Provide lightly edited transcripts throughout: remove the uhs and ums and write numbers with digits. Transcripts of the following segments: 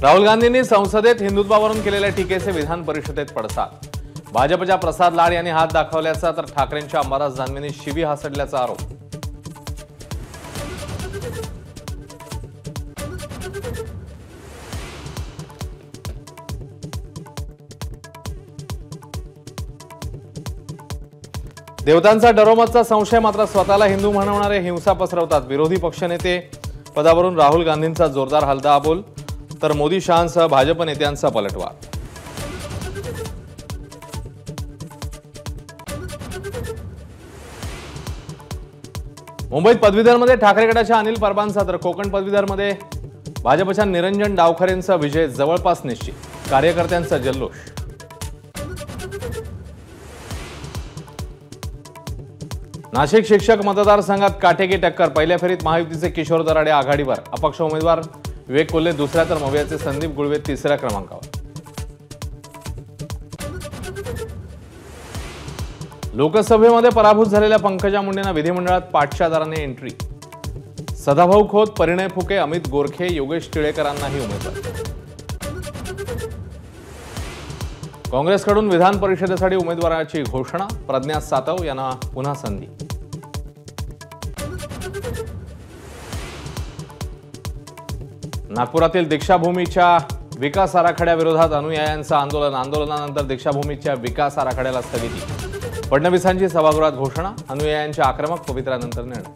राहुल गांधींनी संसदेत हिंदुत्वावरून केलेल्या टीकेचे विधान परिषदेत पडसाद। भाजपच्या प्रसाद लाड यांनी हात दाखवल्याचा तर ठाकरेंच्या अंबादास दानवेंनी शिवी हासडल्याचा आरोप। देवतांचा डरोमतचा संशय मात्र स्वतःला हिंदू म्हणवणारे हिंसा पसरवतात। विरोधी पक्षनेते पदावरून राहुल गांधींचा जोरदार हलदाबोल तर मोदी शहांसह भाजप नेत्यांचा पलटवार। मुंबईत पदवीधरमध्ये ठाकरे गटाच्या अनिल परबांचा तर कोकण पदवीधरमध्ये भाजपच्या निरंजन डावखरेंचा विजय जवळपास निश्चित। कार्यकर्त्यांचा जल्लोष। नाशिक शिक्षक मतदारसंघात काटेकी टक्कर। पहिल्या फेरीत महायुतीचे किशोर दराडे आघाडीवर, अपक्ष उमेदवार विवेक कोल्हे दुसऱ्या तर मवियाचे संदीप गुळवे तिसऱ्या क्रमांकावर। लोकसभेमध्ये पराभूत झालेल्या पंकजा मुंडेंना विधिमंडळात पाठच्यादाराने एंट्री। सदाभाऊ खोत, परिणय फुके, अमित गोरखे, योगेश टिळेकरांनाही उमेदवार। काँग्रेसकडून विधान परिषदेसाठी उमेदवाराची घोषणा। प्रज्ञा सातव यांना पुन्हा संधी। नागपुरातील दीक्षाभूमीच्या विकास आराखड्याविरोधात अनुयायांचं आंदोलन। आंदोलनानंतर दीक्षाभूमीच्या विकास आराखड्याला स्थगिती। फडणवीसांची सभागृहात घोषणा। अनुयायांच्या आक्रमक पवित्र्यानंतर निर्णय।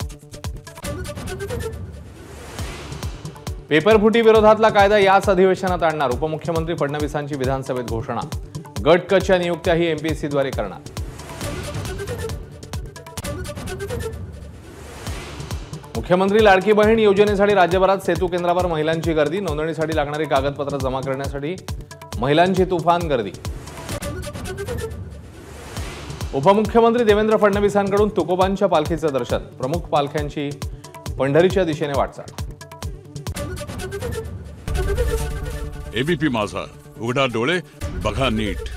पेपरफुटी विरोधातला कायदा याच अधिवेशनात आणणार। उपमुख्यमंत्री फडणवीसांची विधानसभेत घोषणा। गट कच्या नियुक्त्याही एमपीएससीद्वारे करणार। मुख्यमंत्री लाडकी बहीण योजनेसाठी राज्यभरात सेतू केंद्रावर महिलांची गर्दी। नोंदणीसाठी लागणारी कागदपत्र जमा करण्यासाठी महिलांची तुफान गर्दी। उपमुख्यमंत्री देवेंद्र फडणवीसांकडून तुकोबांच्या पालखीचं दर्शन। प्रमुख पालख्यांची पंढरीच्या दिशेने वाटचाल। एबीपी माझा, उघडा डोळे बघा नीट।